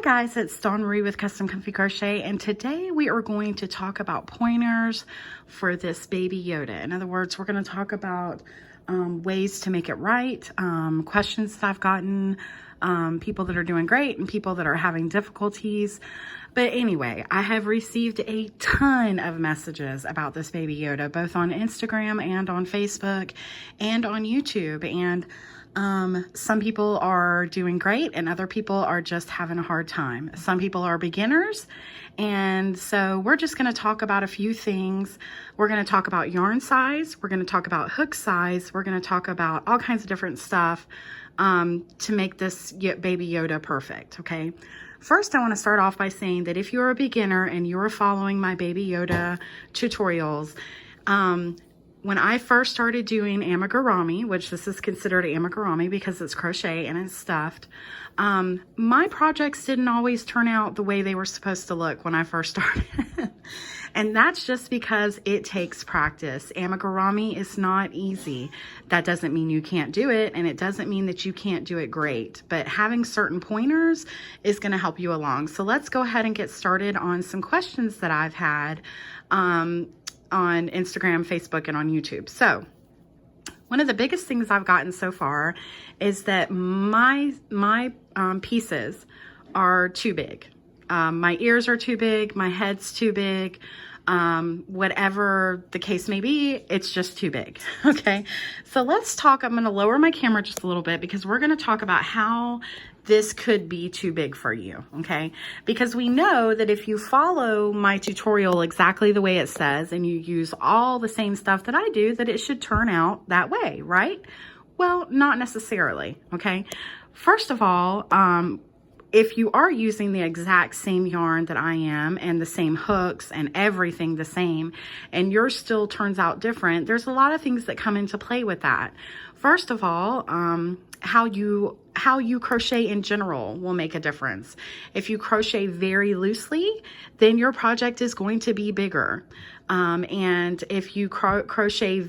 guys, it's Dawn Marie with Custom Comfy Crochet, and today we are going to talk about pointers for this baby Yoda. In other words, we're going to talk about ways to make it right, questions that I've gotten, people that are doing great and people that are having difficulties. But anyway, I have received a ton of messages about this baby Yoda, both on Instagram and on Facebook and on YouTube. And some people are doing great and other people are just having a hard time. Some people are beginners. And so we're just going to talk about a few things. We're going to talk about yarn size. We're going to talk about hook size. We're going to talk about all kinds of different stuff to make this baby Yoda perfect. Okay. First, I want to start off by saying that if you're a beginner and you're following my baby Yoda tutorials, when I first started doing amigurumi, which this is considered amigurumi because it's crochet and it's stuffed, my projects didn't always turn out the way they were supposed to look when I first started. And that's just because it takes practice. Amigurumi is not easy. That doesn't mean you can't do it, and it doesn't mean that you can't do it great. But having certain pointers is going to help you along. So let's go ahead and get started on some questions that I've had on Instagram, Facebook, and on YouTube. So one of the biggest things I've gotten so far is that my pieces are too big. My ears are too big, my head's too big, whatever the case may be, it's just too big. Okay, so let's talk. I'm going to lower my camera just a little bit because we're going to talk about how this could be too big for you. Okay, because we know that if you follow my tutorial exactly the way it says and you use all the same stuff that I do, that it should turn out that way, right? Well, not necessarily. Okay, first of all, if you are using the exact same yarn that I am and the same hooks and everything the same, and yours still turns out different, there's a lot of things that come into play with that. First of all, how you crochet in general will make a difference. If you crochet very loosely, then your project is going to be bigger. And if you crochet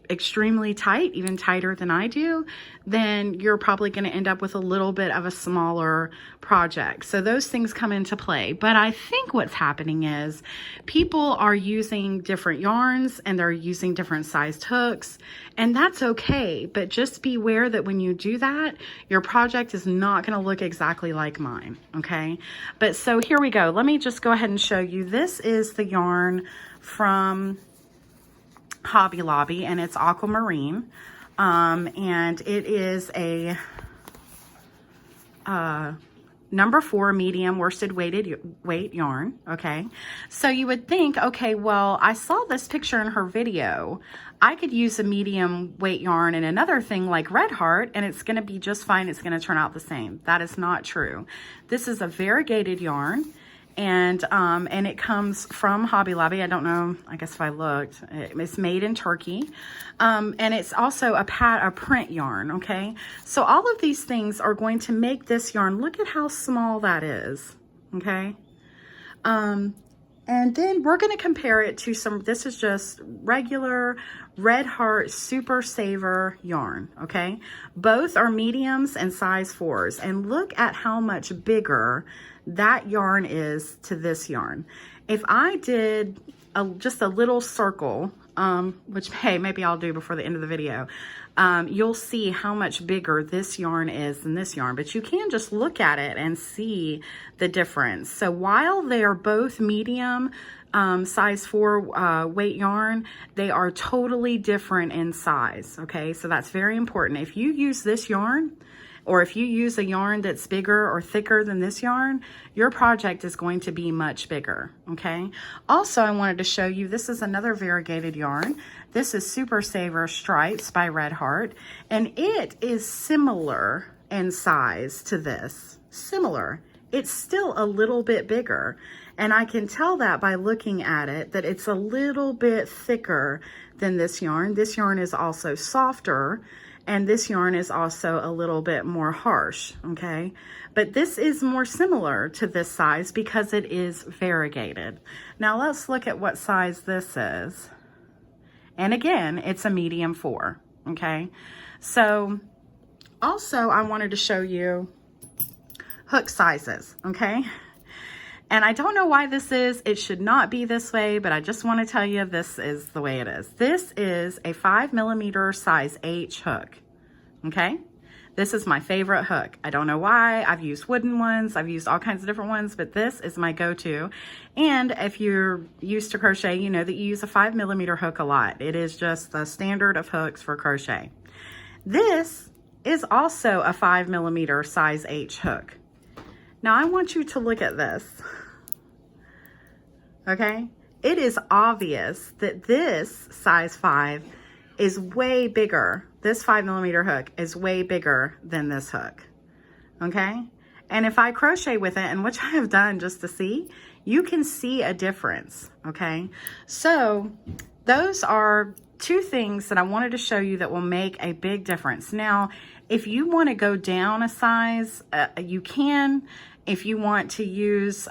extremely tight, even tighter than I do, then you're probably going to end up with a little bit of a smaller project. So those things come into play. But I think what's happening is people are using different yarns and they're using different sized hooks, and that's okay. But just beware that when you do that, your project is not going to look exactly like mine. Okay. But so here we go. Let me just go ahead and show you. This is the yarn from Hobby Lobby, and it's aquamarine, and it is a number 4 medium worsted weight yarn. Okay, so you would think, okay, well, I saw this picture in her video, I could use a medium weight yarn in another thing like Red Heart and it's going to be just fine. It's going to turn out the same. That is not true. This is a variegated yarn. And it comes from Hobby Lobby. I don't know, I guess if I looked, it's made in Turkey. And it's also a print yarn, okay? So all of these things are going to make this yarn, look at how small that is, okay? And then we're gonna compare it to this is just regular Red Heart Super Saver yarn, okay? Both are mediums and size 4s. And look at how much bigger that yarn is to this yarn. If I did just a little circle, which, hey, maybe I'll do before the end of the video, you'll see how much bigger this yarn is than this yarn, but you can just look at it and see the difference. So while they are both medium size 4 weight yarn, they are totally different in size. Okay, so that's very important. If you use this yarn, or if you use a yarn that's bigger or thicker than this yarn, your project is going to be much bigger, okay? Also, I wanted to show you, this is another variegated yarn. This is Super Saver Stripes by Red Heart, and it is similar in size to this. Similar. It's still a little bit bigger, and I can tell that by looking at it, that it's a little bit thicker than this yarn. This yarn is also softer, and this yarn is also a little bit more harsh, okay? But this is more similar to this size because it is variegated. Now let's look at what size this is. And again, it's a medium 4, okay? So also I wanted to show you hook sizes, okay? And I don't know why this is. It should not be this way, but I just want to tell you this is the way it is. This is a 5mm size H hook, okay? This is my favorite hook. I don't know why. I've used wooden ones. I've used all kinds of different ones, but this is my go-to. And if you're used to crochet, you know that you use a 5mm hook a lot. It is just the standard of hooks for crochet. This is also a 5mm size H hook. Now I want you to look at this. Okay? It is obvious that this size 5 is way bigger. This 5mm hook is way bigger than this hook. Okay? And if I crochet with it, and which I have done just to see, you can see a difference. Okay? So those are two things that I wanted to show you that will make a big difference. Now, if you want to go down a size, you can. If you want to use,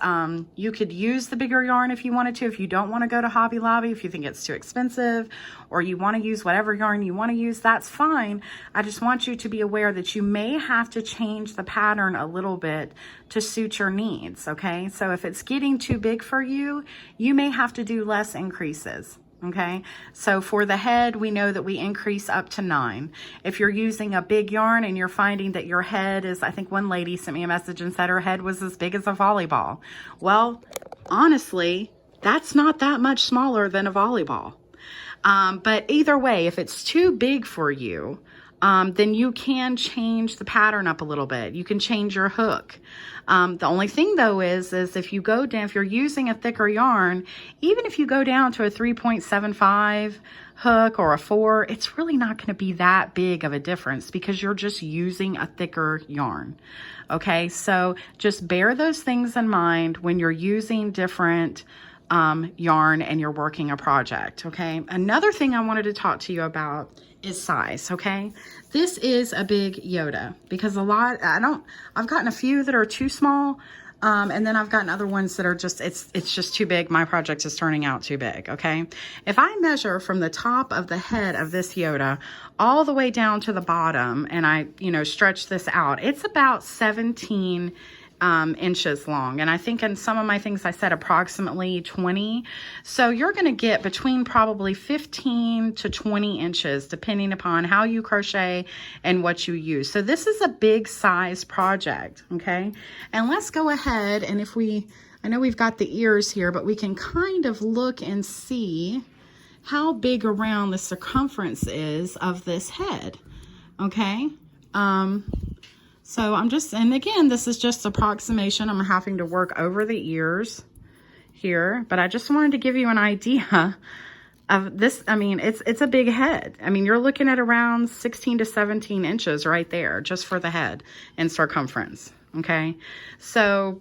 you could use the bigger yarn if you wanted to. If you don't want to go to Hobby Lobby, if you think it's too expensive, or you want to use whatever yarn you want to use, that's fine. I just want you to be aware that you may have to change the pattern a little bit to suit your needs, okay? So if it's getting too big for you, you may have to do less increases. Okay, so for the head, we know that we increase up to 9. If you're using a big yarn and you're finding that your head is, I think one lady sent me a message and said her head was as big as a volleyball. Well, honestly, that's not that much smaller than a volleyball. But either way, if it's too big for you, then you can change the pattern up a little bit. You can change your hook. The only thing though is if you go down, if you're using a thicker yarn, even if you go down to a 3.75 hook or a 4, it's really not going to be that big of a difference because you're just using a thicker yarn. Okay, so just bear those things in mind when you're using different yarn and you're working a project. Okay, another thing I wanted to talk to you about is size. Okay, this is a big Yoda because I've gotten a few that are too small, and then I've gotten other ones that are just, it's just too big. My project is turning out too big. Okay, if I measure from the top of the head of this Yoda all the way down to the bottom and I stretch this out, it's about 17 inches long. And I think in some of my things I said approximately 20. So you're going to get between probably 15 to 20 inches depending upon how you crochet and what you use. So this is a big size project. Okay. And let's go ahead and I know we've got the ears here, but we can kind of look and see how big around the circumference is of this head. Okay. So and again, this is just approximation. I'm having to work over the ears here, but I just wanted to give you an idea of this. I mean, it's a big head. I mean, you're looking at around 16 to 17 inches right there, just for the head and circumference. Okay. So,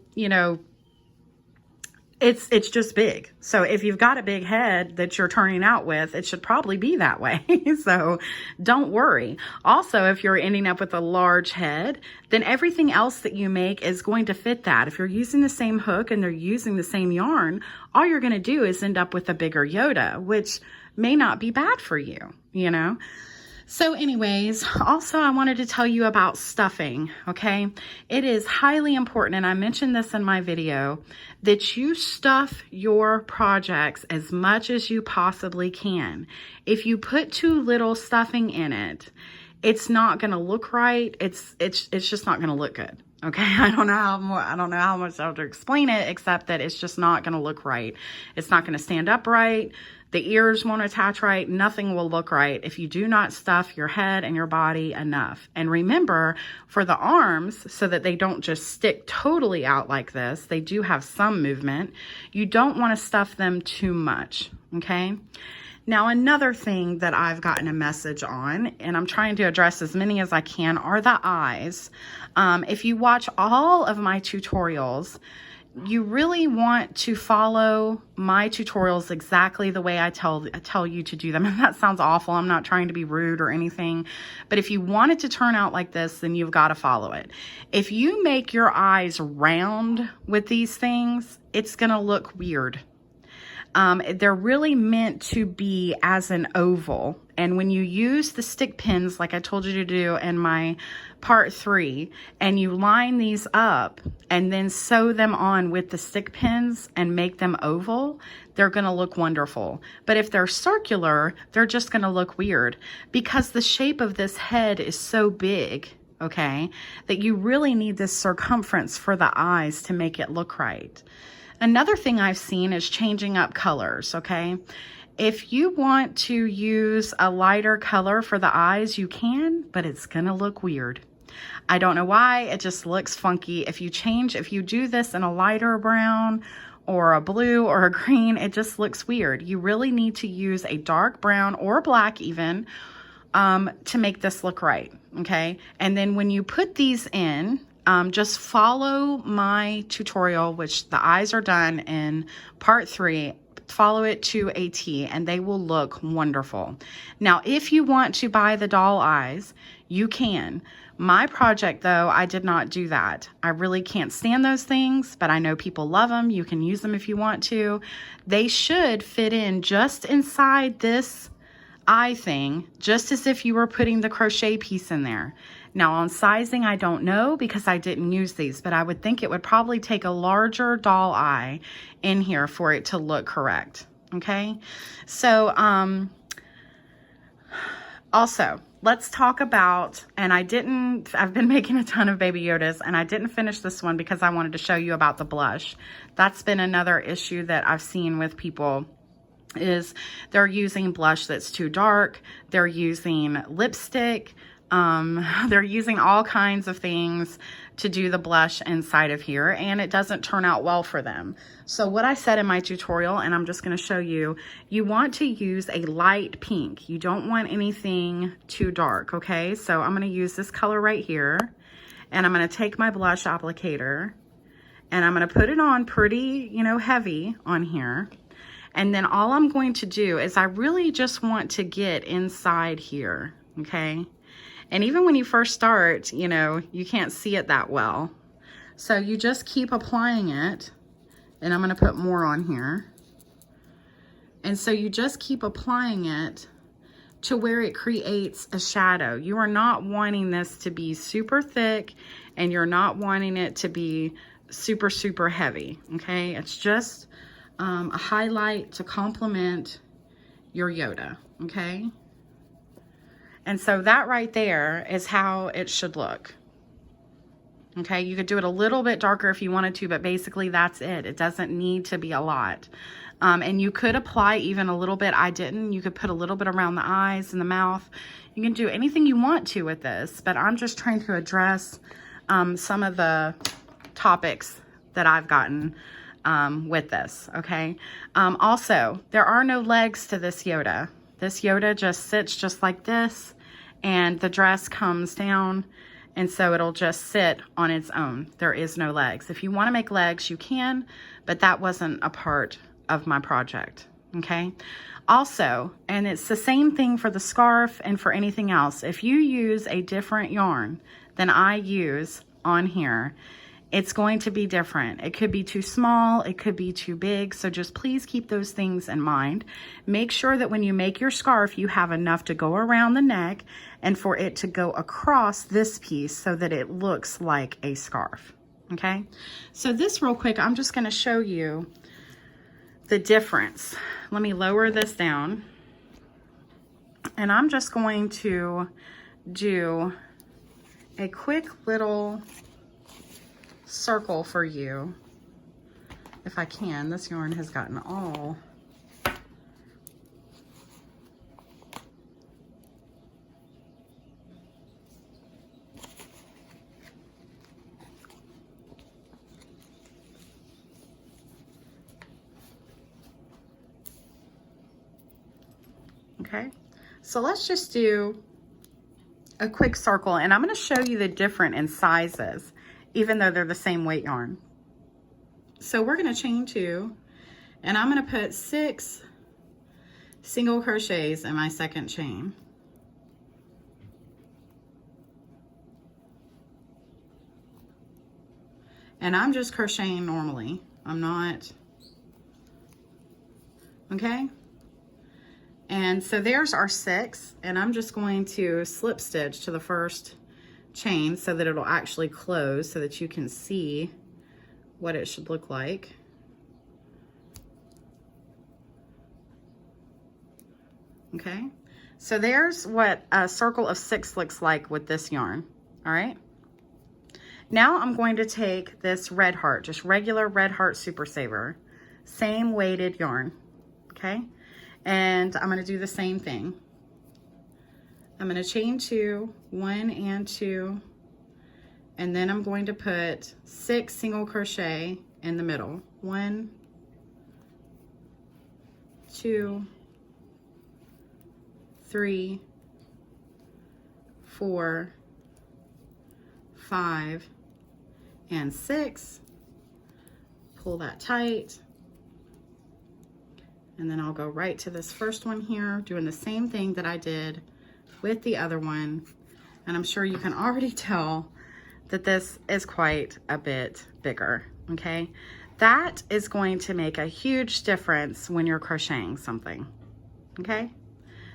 it's just big. So if you've got a big head that you're turning out with, it should probably be that way. So don't worry. Also, if you're ending up with a large head, then everything else that you make is going to fit that. If you're using the same hook and they're using the same yarn, all you're going to do is end up with a bigger Yoda, which may not be bad for you, So anyways, also I wanted to tell you about stuffing, okay? It is highly important, and I mentioned this in my video, that you stuff your projects as much as you possibly can. If you put too little stuffing in it, it's not going to look right. It's just not going to look good. Okay, I don't know how much I have to explain it, except that it's just not going to look right. It's not going to stand up right. The ears won't attach right. Nothing will look right if you do not stuff your head and your body enough. And remember, for the arms, so that they don't just stick totally out like this, they do have some movement. You don't want to stuff them too much, okay? Now, another thing that I've gotten a message on, and I'm trying to address as many as I can, are the eyes. If you watch all of my tutorials, you really want to follow my tutorials exactly the way I tell you to do them. And that sounds awful. I'm not trying to be rude or anything. But if you want it to turn out like this, then you've got to follow it. If you make your eyes round with these things, it's going to look weird. They're really meant to be as an oval And when you use the stick pins, like I told you to do in my part 3, and you line these up and then sew them on with the stick pins and make them oval, they're going to look wonderful. But if they're circular, they're just going to look weird because the shape of this head is so big, okay, that you really need this circumference for the eyes to make it look right. Another thing I've seen is changing up colors, okay? If you want to use a lighter color for the eyes, you can, but it's gonna look weird. I don't know why, it just looks funky. If you do this in a lighter brown or a blue or a green, it just looks weird. You really need to use a dark brown or black even to make this look right, okay? And then when you put these in, just follow my tutorial, which the eyes are done in part 3. Follow it to a T and they will look wonderful. Now, if you want to buy the doll eyes, you can. My project though, I did not do that. I really can't stand those things, but I know people love them. You can use them if you want to. They should fit in just inside this eye thing, just as if you were putting the crochet piece in there. Now on sizing, I don't know because I didn't use these, but I would think it would probably take a larger doll eye in here for it to look correct. Okay. So, also let's talk about, and I've been making a ton of Baby Yodas and I didn't finish this one because I wanted to show you about the blush. That's been another issue that I've seen with people, is they're using blush that's too dark. They're using lipstick. They're using all kinds of things to do the blush inside of here, and it doesn't turn out well for them. So what I said in my tutorial, and I'm just going to show you, you want to use a light pink. You don't want anything too dark, okay? So I'm going to use this color right here, and I'm going to take my blush applicator, and I'm going to put it on pretty, heavy on here. And then all I'm going to do is I really just want to get inside here, okay? And even when you first start, you can't see it that well. So you just keep applying it. And I'm going to put more on here. And so you just keep applying it to where it creates a shadow. You are not wanting this to be super thick, and you're not wanting it to be super, super heavy, okay? It's just a highlight to complement your Yoda, okay? And so that right there is how it should look. Okay, you could do it a little bit darker if you wanted to, but basically that's it. It doesn't need to be a lot. And you could apply even a little bit. I didn't. You could put a little bit around the eyes and the mouth. You can do anything you want to with this, but I'm just trying to address some of the topics that I've gotten with this, okay? Also, there are no legs to this Yoda. This Yoda just sits just like this, and the dress comes down, and so it'll just sit on its own. There is no legs. If you want to make legs, you can, but that wasn't a part of my project, okay? Also, and it's the same thing for the scarf and for anything else, if you use a different yarn than I use on here, it's going to be different. It could be too small, it could be too big, so just please keep those things in mind. Make sure that when you make your scarf, you have enough to go around the neck and for it to go across this piece so that it looks like a scarf, okay? So this real quick, I'm just gonna show you the difference. Let me lower this down, and I'm just going to do a quick little circle for you if I can. This yarn has gotten all okay. So let's just do a quick circle, and I'm going to show you the difference in sizes even though they're the same weight yarn. So we're going to chain 2, and I'm going to put 6 single crochets in my second chain. And I'm just crocheting normally. I'm not, okay? And so there's our 6, and I'm just going to slip stitch to the first chain so that it'll actually close so that you can see what it should look like. Okay, so there's what a circle of 6 looks like with this yarn. All right, now I'm going to take this red heart, just regular red heart Super Saver, same weighted yarn. Okay, and I'm going to do the same thing. I'm going to chain 2, 1 and 2, and then I'm going to put 6 single crochet in the middle. 1, 2, 3, 4, 5, and 6. Pull that tight. And then I'll go right to this first one here, doing the same thing that I did with the other one. And I'm sure you can already tell that this is quite a bit bigger, okay? That is going to make a huge difference when you're crocheting something, okay?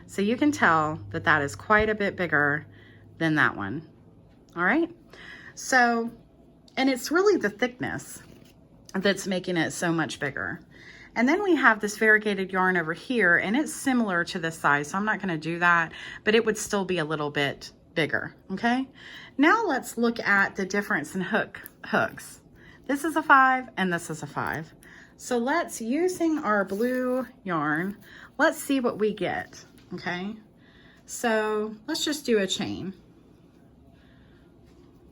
So you can tell that that is quite a bit bigger than that one, all right? So, and it's really the thickness that's making it so much bigger. And then we have this variegated yarn over here, and it's similar to this size, so I'm not gonna do that, but it would still be a little bit bigger, okay? Now let's look at the difference in hooks. This is a 5 and this is a 5. So let's, using our blue yarn, let's see what we get, okay? So let's just do a chain.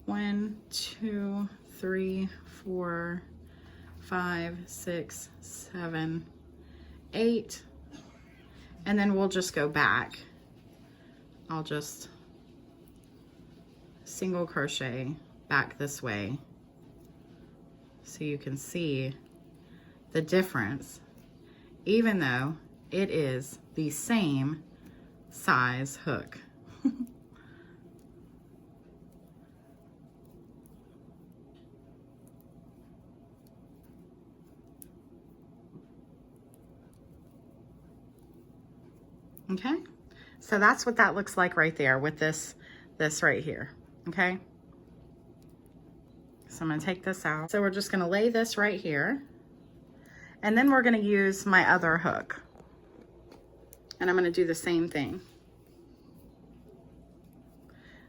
1, 2, 3, 4, 5, 6, 7, 8, and then we'll just go back. I'll just single crochet back this way so you can see the difference, even though it is the same size hook. Okay, so that's what that looks like right there with this right here, okay? So I'm gonna take this out. So we're just gonna lay this right here, and then we're gonna use my other hook. And I'm gonna do the same thing.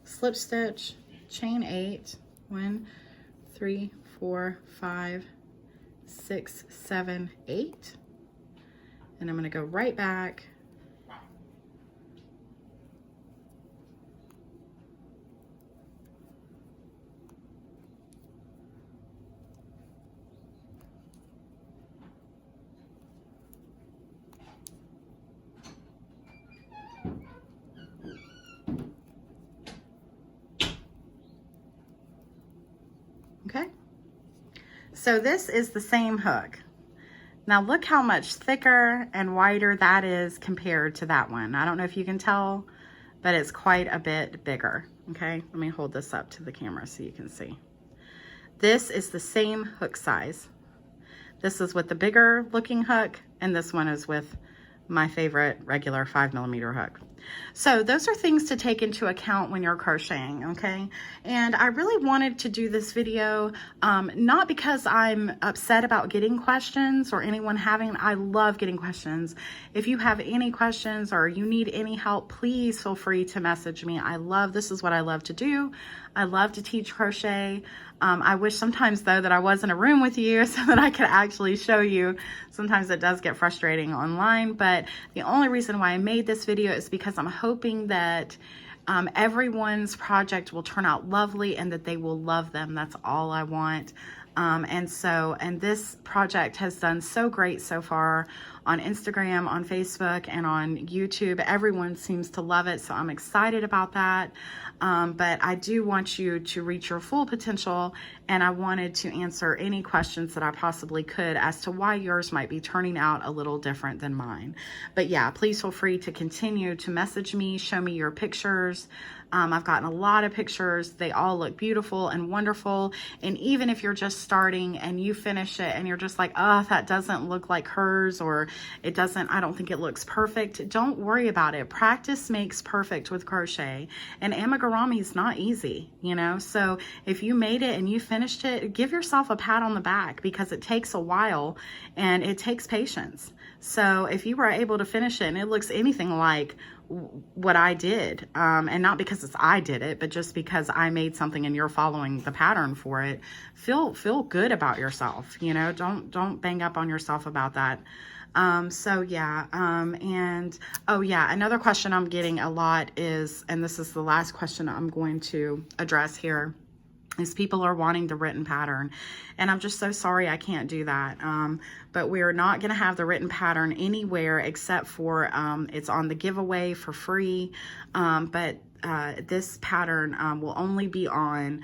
Slip stitch, chain 8, 1, 3, 4, 5, 6, 7, 8. And I'm gonna go right back. Okay, so this is the same hook. Now look how much thicker and wider that is compared to that one. I don't know if you can tell, but it's quite a bit bigger. Okay, let me hold this up to the camera so you can see. This is the same hook size. This is with the bigger looking hook, and this one is with my favorite regular 5mm hook. So those are things to take into account when you're crocheting, okay? And I really wanted to do this video, not because I'm upset about getting questions or anyone having, I love getting questions. If you have any questions or you need any help, please feel free to message me. This is what I love to do. I love to teach crochet. I wish sometimes though that I was in a room with you so that I could actually show you. Sometimes it does get frustrating online, but the only reason why I made this video is because I'm hoping that everyone's project will turn out lovely and that they will love them. That's all I want. And this project has done so great so far on Instagram, on Facebook, and on YouTube. Everyone seems to love it, so I'm excited about that. But I do want you to reach your full potential, and I wanted to answer any questions that I possibly could as to why yours might be turning out a little different than mine. But yeah, please feel free to continue to message me, show me your pictures, I've gotten a lot of pictures. They all look beautiful and wonderful. And even if you're just starting and you finish it and you're just like, oh, that doesn't look like hers, or it doesn't, I don't think it looks perfect. Don't worry about it. Practice makes perfect with crochet. And amigurumi is not easy, you know? So if you made it and you finished it, give yourself a pat on the back, because it takes a while and it takes patience. So if you were able to finish it and it looks anything like what I did, and not because I did it, but just because I made something and you're following the pattern for it, feel good about yourself, you know? Don't bang up on yourself about that. So yeah, and oh yeah, another question I'm getting a lot is, and this is the last question I'm going to address here, is people are wanting the written pattern. And I'm just so sorry I can't do that. But we're not going to have the written pattern anywhere except for it's on the giveaway for free. But this pattern will only be on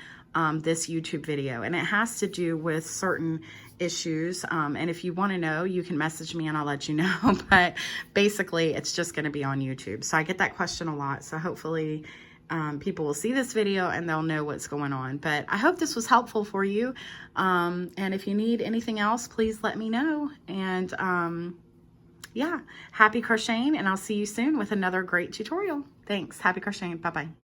this YouTube video, and it has to do with certain issues. And if you want to know, you can message me and I'll let you know. But basically, it's just going to be on YouTube. So I get that question a lot. So hopefully people will see this video and they'll know what's going on. But I hope this was helpful for you. And if you need anything else, please let me know. And yeah, happy crocheting, and I'll see you soon with another great tutorial. Thanks. Happy crocheting. Bye-bye.